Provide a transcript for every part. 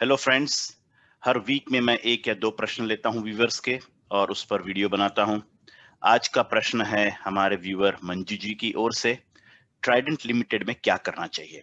Hello friends. हर week में मैं एक या दो प्रश्न लेता हूं व्यूअर्स के और उस पर वीडियो बनाता हूं। आज का प्रश्न है हमारे व्यूअर मंजू जी की ओर से, ट्राइडेंट लिमिटेड में क्या करना चाहिए।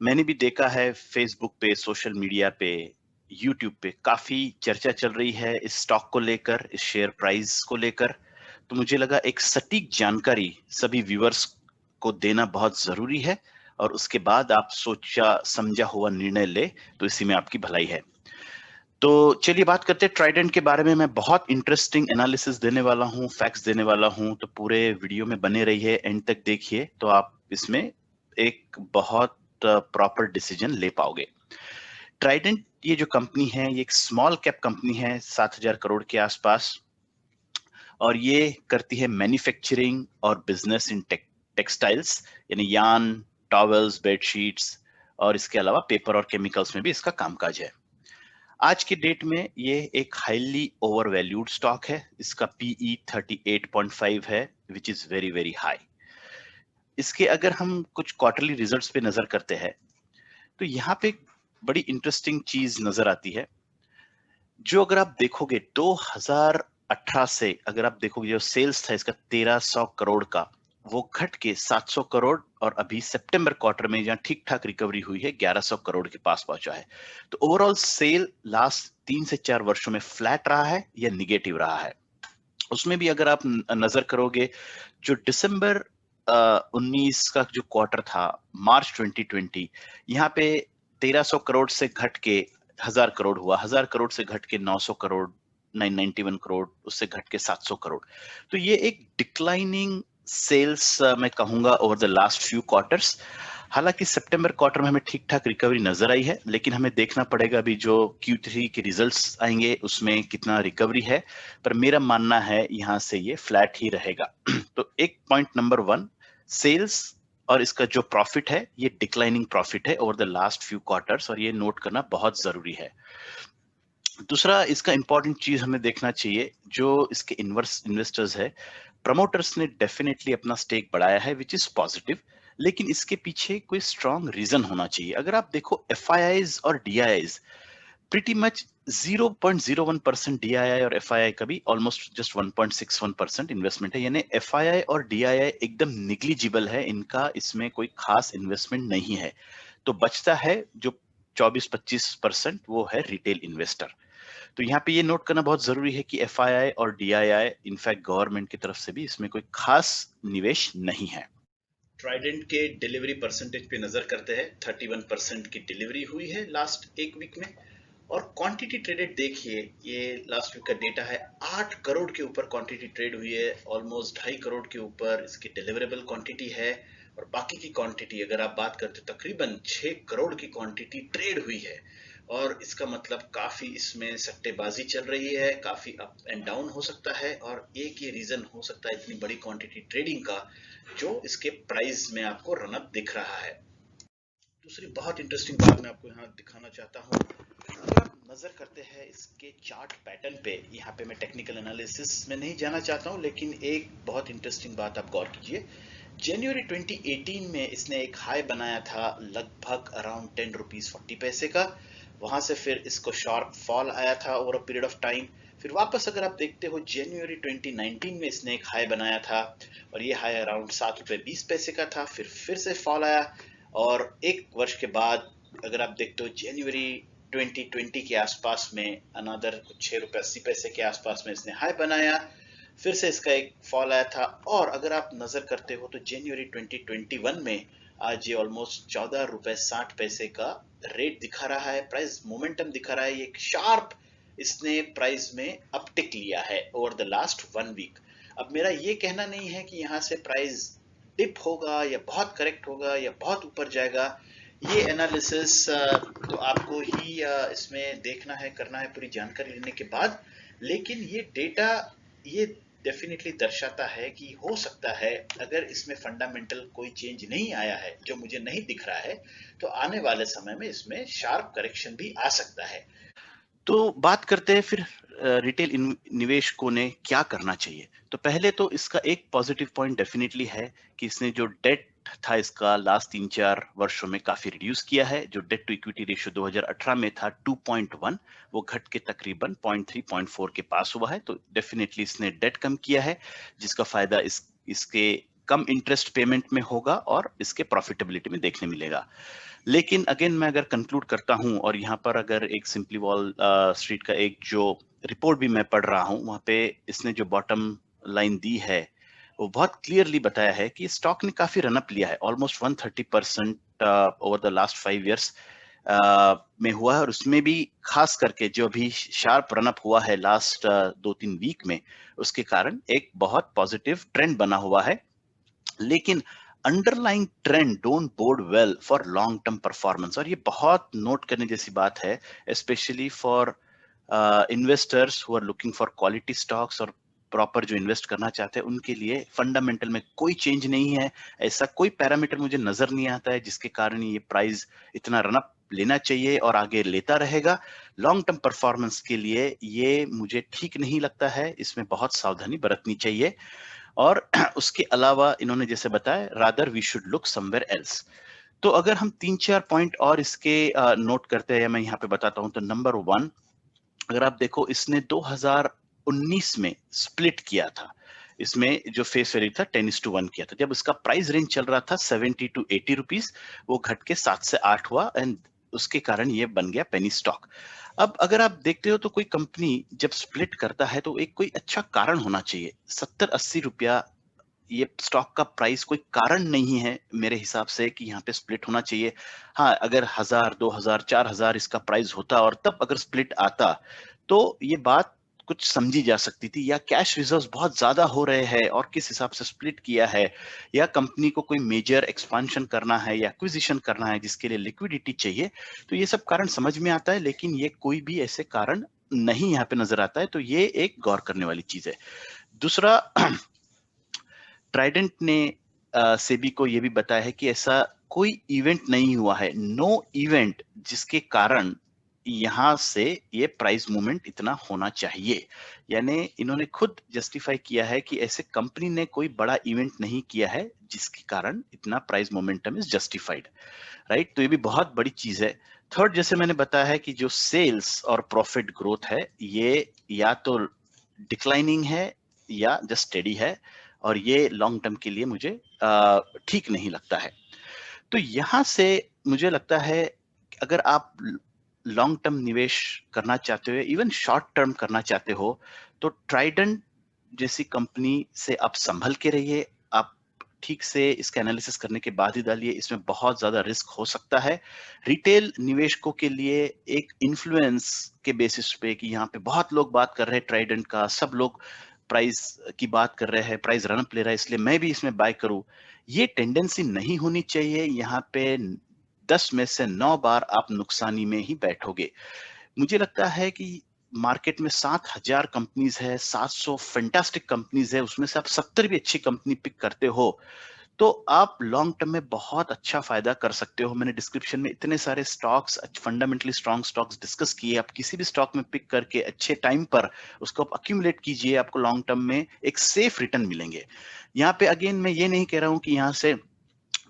मैंने भी देखा है फेसबुक पे, सोशल मीडिया पे, यूट्यूब पे काफी चर्चा चल रही है इस स्टॉक को लेकर, इस शेयर प्राइस को लेकर। तो मुझे लगा एक सटीक जानकारी सभी व्यूअर्स को देना बहुत जरूरी है और उसके बाद आप सोचा समझा हुआ निर्णय ले तो इसी में आपकी भलाई है। तो चलिए बात करते हैं ट्राइडेंट के बारे में। मैं बहुत इंटरेस्टिंग एनालिसिस देने वाला हूँ, फैक्ट्स देने वाला हूँ, तो पूरे वीडियो में बने रहिए, एंड तक देखिए तो आप इसमें एक बहुत प्रॉपर डिसीजन ले पाओगे। ट्राइडेंट ये जो कंपनी है, ये एक स्मॉल कैप कंपनी है, 7,000 करोड़ के आसपास, और ये करती है मैन्युफैक्चरिंग और बिजनेस इन टेक्सटाइल्स, यानी यान, टॉवेल्स, बेडशीट्स, और इसके अलावा पेपर और केमिकल्स में भी इसका कामकाज है। आज के डेट में ये एक हाईली ओवर वैल्यूड स्टॉक है। इसका पीई 38.5 है, which is very very high. इसके अगर हम कुछ क्वार्टरली रिजल्ट्स पे नजर करते हैं तो यहाँ पे बड़ी इंटरेस्टिंग चीज नजर आती है। जो अगर आप देखोगे 2018 से, अगर आप देखोगे जो सेल्स था इसका 1300 करोड़ का, वो घट के 700 करोड़, और अभी सितंबर क्वार्टर में जहाँ ठीक ठाक रिकवरी हुई है 1100 करोड़ के पास पहुंचा है। तो ओवरऑल सेल लास्ट 3 से 4 वर्षों में फ्लैट रहा है या निगेटिव रहा है। उसमें भी अगर आप नजर करोगे, जो दिसंबर 19 का जो क्वार्टर था, मार्च 2020, यहाँ पे 1300 करोड़ से घट के 1000 करोड़ हुआ, 1000 करोड़ से घट के 900 करोड़, 991 करोड़, उससे घट के 700 करोड़। तो ये एक डिक्लाइनिंग सेल्स मैं कहूंगा over the last few quarters. हालांकि सितंबर क्वार्टर में हमें ठीक ठाक रिकवरी नजर आई है, लेकिन हमें देखना पड़ेगा अभी जो Q3 के रिजल्ट्स आएंगे उसमें कितना रिकवरी है। पर मेरा मानना है यहाँ से ये फ्लैट ही रहेगा। तो एक पॉइंट नंबर वन, सेल्स और इसका जो प्रॉफिट है ये डिक्लाइनिंग प्रॉफिट है over the last few quarters, और ये नोट करना बहुत जरूरी है। दूसरा इसका इंपॉर्टेंट चीज हमें देखना चाहिए, जो इसके इन्वेस्टर्स है, प्रमोटर्स ने डेफिनेटली अपना स्टेक बढ़ाया है, विच इज पॉजिटिव, लेकिन इसके पीछे कोई स्ट्रॉन्ग रीजन होना चाहिए। अगर आप देखो एफआईआईज और डीआईआईज, प्रीटी मच 0.01% डीआईआई और एफआईआई का भी ऑलमोस्ट जस्ट 1.61% इन्वेस्टमेंट है, यानी एफआईआई और डीआईआई एकदम निग्लिजिबल है, इनका इसमें कोई खास इन्वेस्टमेंट नहीं है। तो बचता है जो 24-25%, वो है रिटेल इन्वेस्टर। तो यहाँ पे ये नोट करना बहुत जरूरी है कि एफआईआई और डीआईआई इनफैक्ट गवर्नमेंट की तरफ से भी इसमें कोई खास निवेश नहीं है। ट्राइडेंट के डिलीवरी परसेंटेज पे नजर करते हैं। 31% की डिलीवरी हुई है लास्ट एक वीक में। और क्वांटिटी ट्रेडेड देखिए, ये लास्ट वीक का डेटा है, 8 करोड़ के ऊपर क्वांटिटी ट्रेड हुई है, ऑलमोस्ट 2.5 करोड़ के ऊपर इसकी डिलीवरेबल क्वांटिटी है। और बाकी की क्वांटिटी अगर आप बात करते हो, तकरीबन 6 करोड़ की क्वांटिटी ट्रेड हुई है। और इसका मतलब काफी इसमें सट्टेबाजी चल रही है, काफी अप एंड डाउन हो सकता है, और एक ये रीजन हो सकता है इतनी बड़ी क्वांटिटी ट्रेडिंग का, जो इसके प्राइस में आपको रनअप दिख रहा है। दूसरी बहुत इंटरेस्टिंग बात मैं आपको यहाँ दिखाना चाहता हूँ। अगर आप नजर करते हैं इसके चार्ट पैटर्न पे, यहाँ पे मैं टेक्निकल एनालिसिस में नहीं जाना चाहता हूँ, लेकिन एक बहुत इंटरेस्टिंग बात आप गौर कीजिए। जनवरी 2018 में इसने एक हाई बनाया था लगभग अराउंड 10 रुपीज 40 पैसे का। वहां से फिर इसको शार्प फॉल आया था over a period of time. फिर वापस अगर आप देखते हो, जनवरी 2019 में इसने एक हाई बनाया था, और ये हाई अराउंड 7 रुपए 20 पैसे का था। फिर से फॉल आया, और एक वर्ष के बाद अगर आप देखते हो, जनवरी 2020 के आसपास में अनदर 6 रुपए 80 पैसे के आसपास में इसने हाई बनाया। फिर से इसका एक फॉल आया था, और अगर आप नजर करते हो तो जनवरी 2021 में आज ये ऑलमोस्ट 14 रुपए 60 पैसे का रेट दिखा रहा है, प्राइस मोमेंटम दिखा रहा है। एक शार्प इसने प्राइस में अपटिक लिया है ओवर द लास्ट 1 वीक। अब मेरा ये कहना नहीं है कि यहाँ से प्राइस डिप होगा या बहुत करेक्ट होगा या बहुत ऊपर जाएगा। ये एनालिसिस तो आपको ही इसमें देखना है, करना है पूरी जानकारी लेने के बाद। लेकिन ये डेटा ये डेफिनेटली दर्शाता है कि हो सकता है, अगर इसमें फंडामेंटल कोई चेंज नहीं आया है, जो मुझे नहीं दिख रहा है, तो आने वाले समय में इसमें शार्प करेक्शन भी आ सकता है। तो बात करते हैं फिर रिटेल निवेशकों ने क्या करना चाहिए। तो पहले तो इसका एक पॉजिटिव पॉइंट डेफिनेटली है कि इसने जो डेट था इसका लास्ट 3-4 वर्षों में काफी रिड्यूस किया है। जो डेट टू इक्विटी रेशियो 2018 में था 2.1, वो घट के तकरीबन 0.3-0.4 के पास हुआ है। तो डेफिनेटली इसने डेट कम किया है, जिसका फायदा इसके कम इंटरेस्ट पेमेंट में होगा और इसके प्रॉफिटेबिलिटी में देखने मिलेगा। लेकिन अगेन मैं अगर कंक्लूड करता हूं, और यहाँ पर अगर एक सिंपली वॉल स्ट्रीट का एक जो रिपोर्ट भी मैं पढ़ रहा हूं, वहां पे इसने जो बॉटम लाइन दी है वो बहुत क्लियरली बताया है कि स्टॉक ने काफी रनअप लिया है, almost 130% over the last 5 years में हुआ है। और उसमें भी खास करके जो अभी शार्प रनअप हुआ है लास्ट 2-3 वीक में, उसके कारण एक बहुत पॉजिटिव ट्रेंड बना हुआ है। लेकिन underlying trend don't bode well for long term performance, और ये बहुत नोट करने जैसी बात है, specially for investors who are looking for quality stocks और प्रॉपर जो इन्वेस्ट करना चाहते हैं उनके लिए फंडामेंटल में कोई चेंज नहीं है। ऐसा कोई पैरामीटर मुझे नजर नहीं आता है जिसके कारण ये प्राइस इतना रनअप लेना चाहिए और आगे लेता रहेगा। लॉन्ग टर्म परफॉर्मेंस के लिए ये मुझे ठीक नहीं लगता है, इसमें बहुत सावधानी बरतनी चाहिए। और उसके अलावा इन्होंने जैसे बताया, rather we should look somewhere else. तो अगर हम 3-4 पॉइंट और इसके नोट करते हैं, मैं यहाँ पे बताता हूँ। तो नंबर 1, अगर आप देखो, इसने 2019 में स्प्लिट किया था। इसमें जो फेस वैल्यू था 10:1 किया था, जब उसका प्राइस रेंज चल रहा था 70 to 80 रुपीज, वो घट के 7 से 8 हुआ, एंड उसके कारण ये बन गया पेनी स्टॉक। अब अगर आप देखते हो तो कोई कंपनी जब स्प्लिट करता है तो एक कोई अच्छा कारण होना चाहिए। 70-80 रुपया ये स्टॉक का प्राइस कोई कारण नहीं है मेरे हिसाब से कि यहाँ पे स्प्लिट होना चाहिए। हाँ, अगर 1000, 2000, 4000 इसका प्राइस होता और तब अगर स्प्लिट आता, तो ये बात कुछ समझी जा सकती थी, या कैश रिजर्व्स बहुत ज्यादा हो रहे हैं और किस हिसाब से स्प्लिट किया है, या कंपनी को कोई मेजर एक्सपांशन करना है या एक्विजिशन करना है जिसके लिए लिक्विडिटी चाहिए, तो ये सब कारण समझ में आता है। लेकिन ये कोई भी ऐसे कारण नहीं यहाँ पे नजर आता है, तो ये एक गौर करने वाली चीज है। दूसरा, ट्राइडेंट ने सेबी को यह भी बताया है कि ऐसा कोई इवेंट नहीं हुआ है, नो इवेंट, जिसके कारण यहां से ये प्राइस मूवमेंट इतना होना चाहिए। यानी इन्होंने खुद जस्टिफाई किया है कि ऐसे कंपनी ने कोई बड़ा इवेंट नहीं किया है जिसके कारण इतना price momentum is justified, right. तो ये भी बहुत बड़ी चीज है। थर्ड, जैसे मैंने बताया है कि जो सेल्स और प्रॉफिट ग्रोथ है, ये या तो डिक्लाइनिंग है या जस्ट स्टेडी है, और ये लॉन्ग टर्म के लिए मुझे ठीक नहीं लगता है। तो यहां से मुझे लगता है कि अगर आप लॉन्ग टर्म निवेश करना चाहते हो, इवन शॉर्ट टर्म करना चाहते हो, तो ट्राइडेंट जैसी कंपनी से आप संभल के रहिए। आप ठीक से इसका एनालिसिस करने के बाद ही डालिए, इसमें बहुत ज्यादा रिस्क हो सकता है। रिटेल निवेशकों के लिए एक इन्फ्लुएंस के बेसिस पे कि यहाँ पे बहुत लोग बात कर रहे हैं ट्राइडेंट का, सब लोग प्राइस की बात कर रहे हैं, प्राइस रनअप ले रहा है, इसलिए मैं भी इसमें बाय करूं, ये टेंडेंसी नहीं होनी चाहिए। यहाँ पे 10 में से 9 बार आप नुकसानी में ही बैठोगे। मुझे लगता है कि मार्केट में 7000 कंपनीज है, 700 फैंटास्टिक कंपनीज है, उसमें से आप 70 भी अच्छी कंपनी पिक करते हो, तो आप लॉन्ग टर्म में बहुत अच्छा फायदा कर सकते हो। मैंने डिस्क्रिप्शन में इतने सारे stocks, fundamentally strong stocks discuss किए। आप किसी भी स्टॉक में पिक करके अच्छे टाइम पर उसको आप अक्यूमुलेट कीजिए, आपको लॉन्ग टर्म में एक सेफ रिटर्न मिलेंगे। यहाँ पे अगेन मैं ये नहीं कह रहा हूँ कि यहाँ से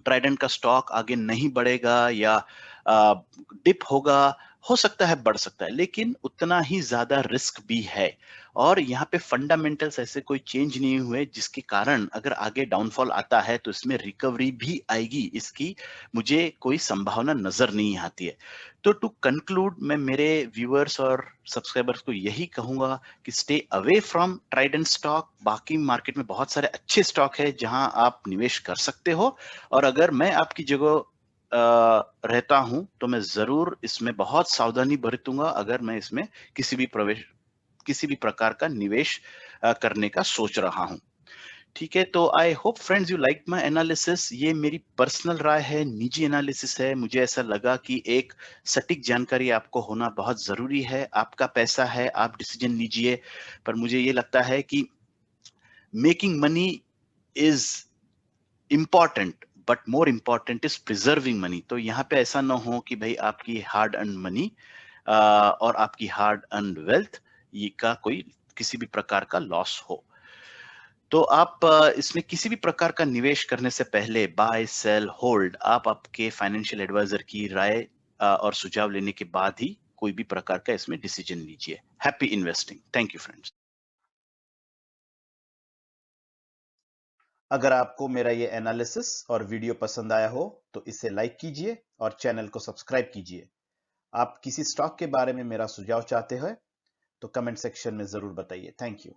ट्राइडेंट का स्टॉक आगे नहीं बढ़ेगा या डिप होगा, हो सकता है, बढ़ सकता है, लेकिन उतना ही ज्यादा रिस्क भी है। और यहाँ पे फंडामेंटल्स ऐसे कोई चेंज नहीं हुए जिसके कारण अगर आगे डाउनफॉल आता है तो इसमें रिकवरी भी आएगी, इसकी मुझे कोई संभावना नजर नहीं आती है। तो टू कंक्लूड, मैं मेरे व्यूअर्स और सब्सक्राइबर्स को यही कहूंगा कि stay away from Trident stock. बाकी मार्केट में बहुत सारे अच्छे स्टॉक है जहां आप निवेश कर सकते हो, और अगर मैं आपकी जगह रहता हूं तो मैं जरूर इसमें बहुत सावधानी बरतूंगा अगर मैं इसमें किसी भी प्रकार का निवेश करने का सोच रहा हूं। ठीक है, तो I hope friends you like my analysis. ये मेरी पर्सनल राय है, निजी एनालिसिस है। मुझे ऐसा लगा कि एक सटीक जानकारी आपको होना बहुत जरूरी है। आपका पैसा है, आप डिसीजन लीजिए, पर मुझे ये लगता है कि making money is important, but more important is preserving money. तो यहाँ पे ऐसा ना हो कि भाई आपकी हार्ड अर्न मनी और आपकी हार्ड अर्न वेल्थ ये का कोई किसी भी प्रकार का लॉस हो। तो आप इसमें किसी भी प्रकार का निवेश करने से पहले बाय सेल होल्ड आप आपके फाइनेंशियल एडवाइजर की राय और सुझाव लेने के बाद ही कोई भी प्रकार का इसमें डिसीजन लीजिए। Happy investing. Thank you friends. अगर आपको मेरा ये एनालिसिस और वीडियो पसंद आया हो तो इसे लाइक कीजिए और चैनल को सब्सक्राइब कीजिए। आप किसी स्टॉक के बारे में मेरा सुझाव चाहते हो तो कमेंट सेक्शन में जरूर बताइए। Thank you.